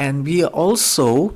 and we are also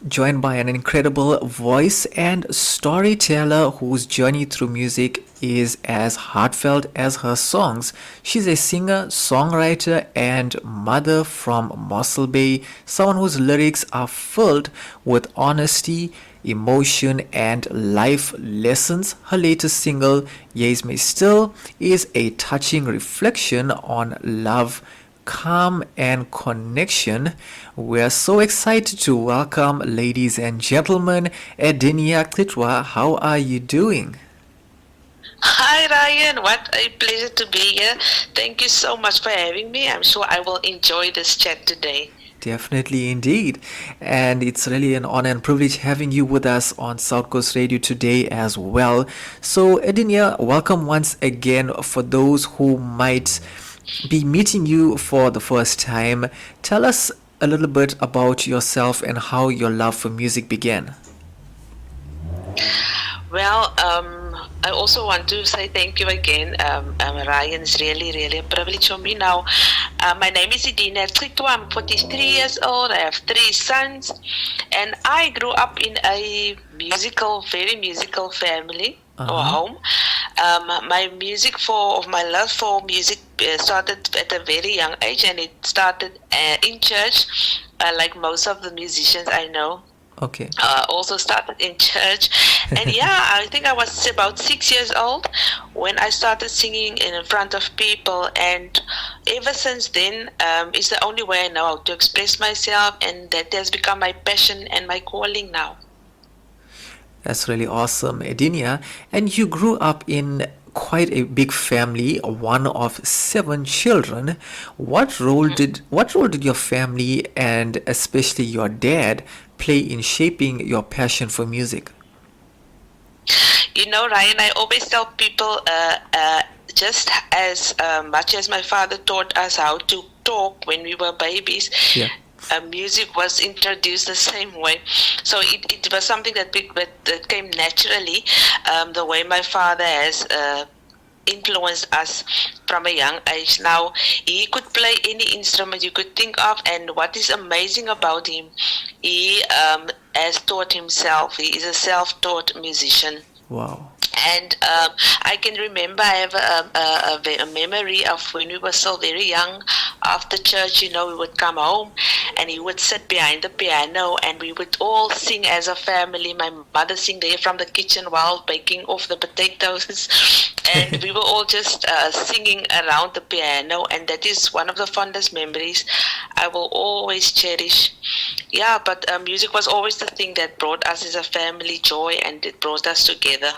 joined by an incredible voice and storyteller whose journey through music is as heartfelt as her songs. She's a singer, songwriter, and mother from Mossel Bay, someone whose lyrics are filled with honesty, emotion, and life lessons. Her latest single, My Stil, is a touching reflection on love, calm, and connection. We're so excited to welcome, ladies and gentlemen, Edinia Citwa. How are you doing? Hi Ryan, what a pleasure to be here. Thank you so much for having me. I'm sure I will enjoy this chat today. Definitely, indeed. And it's really an honor and privilege having you with us on South Coast Radio today as well. So, Edinia, welcome once again. For those who might be meeting you for the first time, tell us a little bit about yourself and how your love for music began. Well, I also want to say thank you again, Ryan. It's really a privilege for me now. My name is Edinia Citwa. I'm 43 years old. I have 3 sons, and I grew up in a very musical family or Uh-huh. home. My love for music started at a very young age, and it started in church, like most of the musicians I know. Okay. Also started in church, and I think I was about 6 years old when I started singing in front of people, and ever since then, it's the only way I know how to express myself, and that has become my passion and my calling now. That's really awesome, Edinia. And you grew up in quite a big family, one of 7 children. What role did your family and especially your dad play in shaping your passion for music? Ryan, I always tell people, just as much as my father taught us how to talk when we were babies, Yeah. music was introduced the same way. So it was something that came naturally, the way my father has influenced us from a young age. Now, he could play any instrument you could think of, and what is amazing about him, he has taught himself. He is a self-taught musician. Wow. And I can remember, I have a memory of when we were still very young. After church, we would come home and he would sit behind the piano and we would all sing as a family. My mother sing there from the kitchen while baking off the potatoes. And we were all just singing around the piano. And that is one of the fondest memories I will always cherish. Yeah, but music was always the thing that brought us as a family joy, and it brought us together.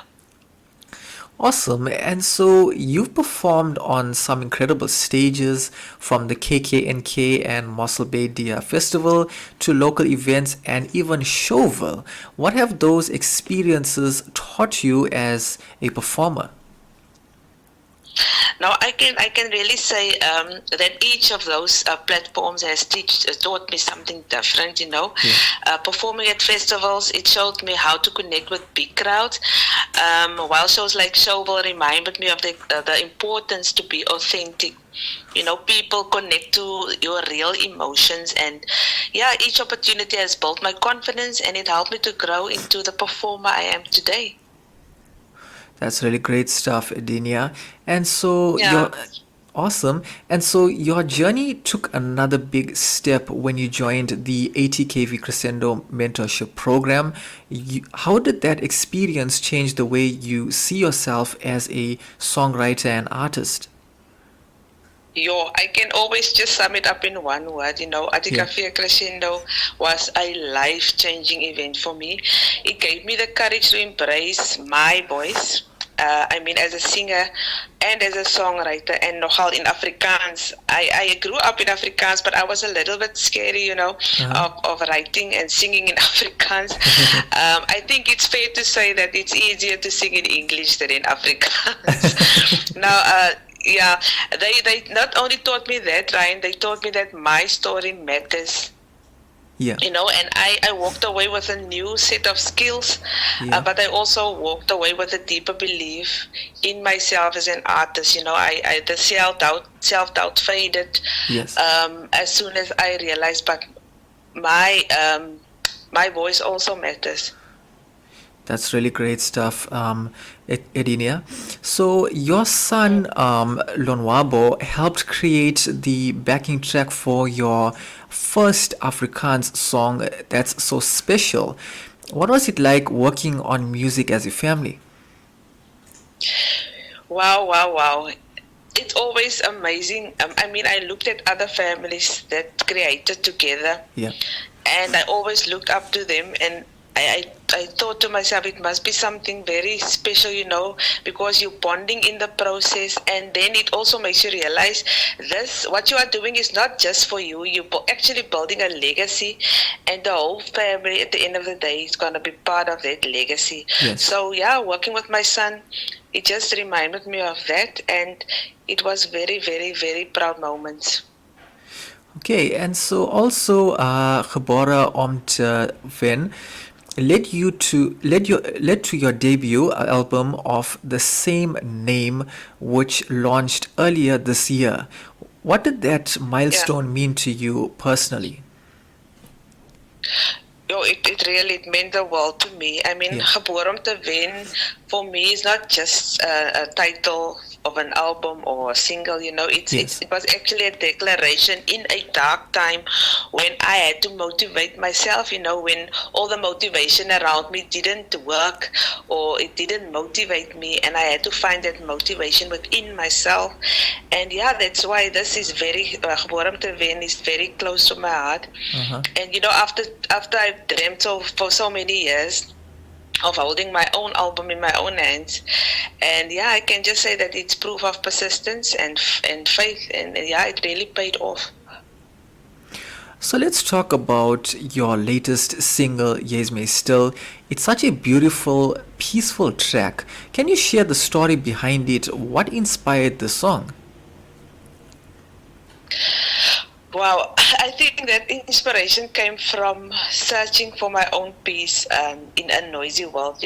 Awesome. And so you've performed on some incredible stages, from the KKNK and Mossel Bay Dia Festival to local events and even Showville. What have those experiences taught you as a performer? Now I can really say that each of those platforms has taught me something different. Yeah. Performing at festivals, it showed me how to connect with big crowds. While shows like Showville reminded me of the importance to be authentic. People connect to your real emotions, and each opportunity has built my confidence, and it helped me to grow into the performer I am today. That's really great stuff, Edinia. And so Yeah. your awesome. And so your journey took another big step when you joined the ATKV Crescendo mentorship program. How did that experience change the way you see yourself as a songwriter and artist? I can always just sum it up in one word. Yeah. Atikafia Crescendo was a life-changing event for me. It gave me the courage to embrace my voice. As a singer and as a songwriter, and nogal in Afrikaans. I grew up in Afrikaans, but I was a little bit scary, Uh-huh. of writing and singing in Afrikaans. I think it's fair to say that it's easier to sing in English than in Afrikaans. Now, they not only taught me that, Ryan, they taught me that my story matters. Yeah. And I walked away with a new set of skills, Yeah. but I also walked away with a deeper belief in myself as an artist. The self-doubt faded Yes. as soon as I realized, but my my voice also matters. That's really great stuff, Edinia. So your son, Lonwabo, helped create the backing track for your first Afrikaans song that's so special. What was it like working on music as a family? Wow, wow, wow. It's always amazing. I mean, I looked at other families that created together, Yeah. and I always looked up to them, and I thought to myself it must be something very special, because you're bonding in the process, and then it also makes you realize this what you are doing is not just for you. You're actually building a legacy, and the whole family at the end of the day is going to be part of that legacy. Yes. So yeah, working with my son, it just reminded me of that, and it was very, very, very proud moments. Okay, and so also Gebora om te wen led to your debut album of the same name, which launched earlier this year. What did that Yeah. milestone mean to you personally? It really it meant the world to me. I mean, Yeah. Geboren om te wen for me is not just a title of an album or a single. Yes. It was actually a declaration in a dark time when I had to motivate myself. When all the motivation around me didn't work or it didn't motivate me, and I had to find that motivation within myself. And yeah, that's why this is Geboren om te wen is very close to my heart. Uh-huh. And after I've dreamt for so many years of holding my own album in my own hands, and yeah, I can just say that it's proof of persistence and faith, and yeah, it really paid off. So let's talk about your latest single, My Stil. It's such a beautiful, peaceful track. Can you share the story behind it? What inspired the song? Wow, I think that inspiration came from searching for my own peace in a noisy world.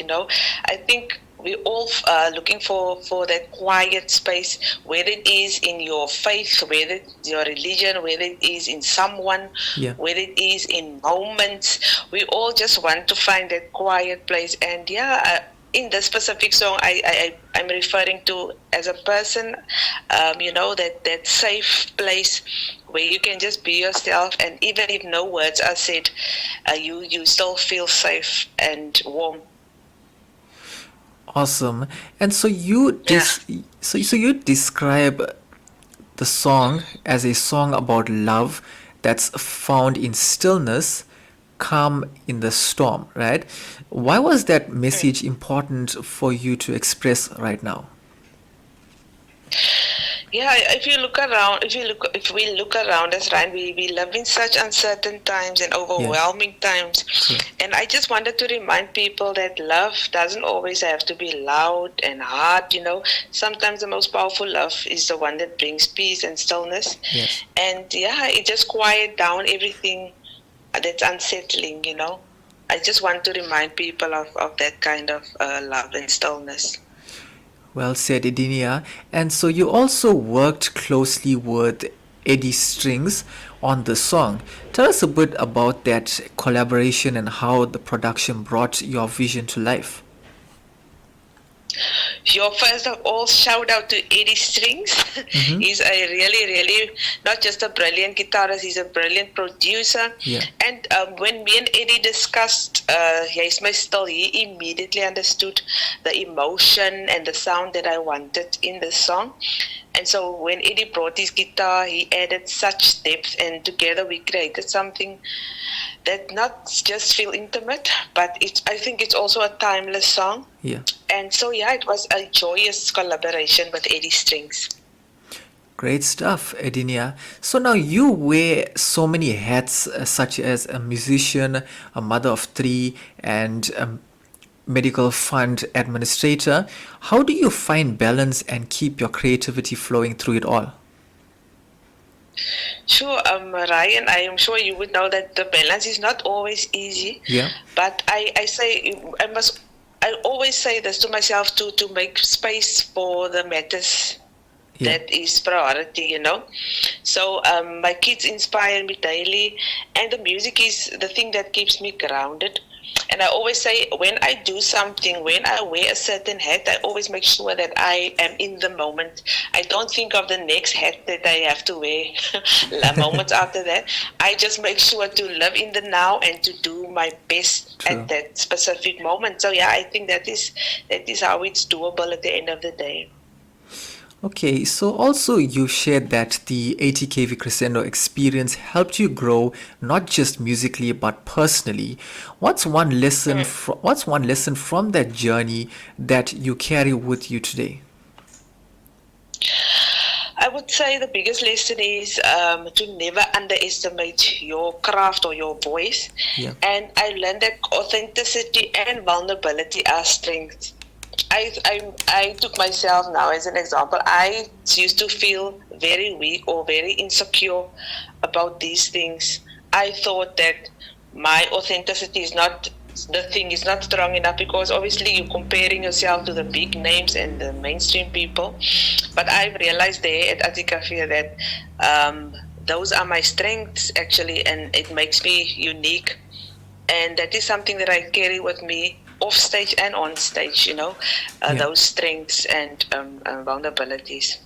I think we all looking for that quiet space, whether it is in your faith, whether it's your religion, whether it is in someone, Yeah. whether it is in moments. We all just want to find that quiet place. And yeah, in this specific song, I'm referring to as a person, that safe place where you can just be yourself, and even if no words are said, you still feel safe and warm. Awesome. And so you Yeah. so you describe the song as a song about love that's found in stillness, calm in the storm, right? Why was that message important for you to express right now? Yeah, if we look around us, right, we live in such uncertain times and Yes. overwhelming times. Yeah. And I just wanted to remind people that love doesn't always have to be loud and hard. Sometimes the most powerful love is the one that brings peace and stillness. Yes. And yeah, it just quiet down everything that's unsettling. I just want to remind people of that kind of love and stillness. Well said, Edinia. And so you also worked closely with Eddie Strings on the song. Tell us a bit about that collaboration and how the production brought your vision to life. First of all, shout out to Eddie Strings. Mhm. He's a really, really not just a brilliant guitarist, he's a brilliant producer. Yeah. And when me and Eddie discussed Jy's My Stil, he immediately understood the emotion and the sound that I wanted in the song. And so when Eddie brought his guitar, he added such depth, and together we created something that not just feel intimate, but I think it's also a timeless song. Yeah. And so yeah, it was a joyous collaboration with Eddie Strings. Great stuff, Edinia. So now you wear so many hats, such as a musician, a mother of three, and a medical fund administrator. How do you find balance and keep your creativity flowing through it all? Sure, Ryan, I am sure you would know that the balance is not always easy. Yeah. But I always say this to myself to make space for the matters Yeah. That is priority. So my kids inspire me daily, and the music is the thing that keeps me grounded. And I always say, when I do something, when I wear a certain hat, I always make sure that I am in the moment. I don't think of the next hat that I have to wear moments after that. I just make sure to live in the now and to do my best True. at that specific moment. So yeah, I think that is how it's doable at the end of the day. Okay, so also you shared that the 80 kV crescendo experience helped you grow not just musically but personally. What's one lesson from that journey that you carry with you today? I would say the biggest lesson is to never underestimate your craft or your voice. Yeah. And I learned that authenticity and vulnerability are strengths. I took myself now as an example. I used to feel very weak or very insecure about these things. I thought that my authenticity is not the thing is not strong enough, because obviously you're comparing yourself to the big names and the mainstream people. But I've realized there at Atikafia that those are my strengths actually, and it makes me unique. And that is something that I carry with me off stage and on stage, those strengths and vulnerabilities.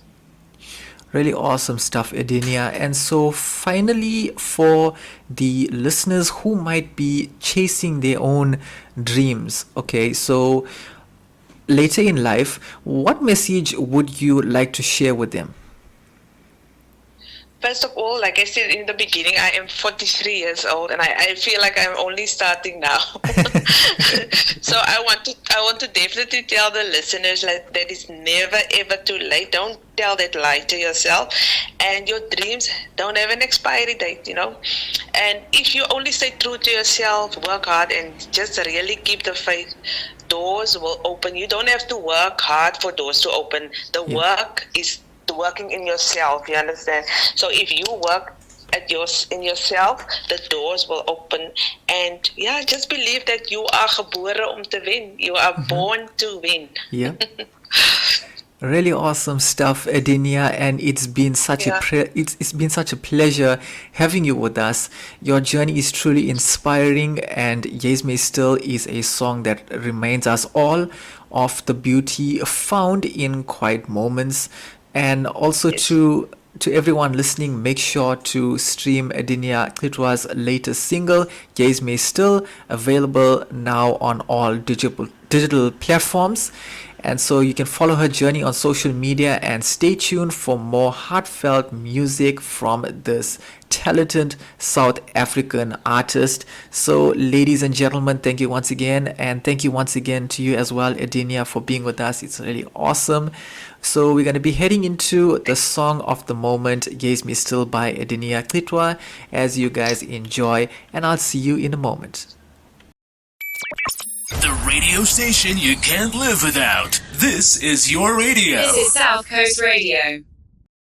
Really awesome stuff, Edinia. And so, finally, for the listeners who might be chasing their own dreams, okay, so later in life, what message would you like to share with them? First of all, like I said in the beginning, I am 43 years old, and I feel like I'm only starting now. So I want to definitely tell the listeners that it's never ever too late. Don't tell that lie to yourself, and your dreams don't have an expiry date. And if you only stay true to yourself, work hard, and just really keep the faith, doors will open. You don't have to work hard for doors to open. The work is working in yourself, you understand? So if you work in yourself, the doors will open. And yeah, just believe that you are gebore om te wen. You are born to win. Yeah. Really awesome stuff, Edinia, and it's been such it's been such a pleasure having you with us. Your journey is truly inspiring, and Yes My Stil is a song that reminds us all of the beauty found in quiet moments. And also to everyone listening, make sure to stream Edinia Citwa's latest single, Yes My Stil, available now on all digital platforms. And so you can follow her journey on social media and stay tuned for more heartfelt music from this talented South African artist. So, ladies and gentlemen, thank you once again, and thank you once again to you as well, Edinia, for being with us. It's really awesome. So we're going to be heading into the song of the moment, Yes My Stil by Edinia Citwa, as you guys enjoy, and I'll see you in a moment. The radio station you can't live without. This is your radio. This is South Coast Radio.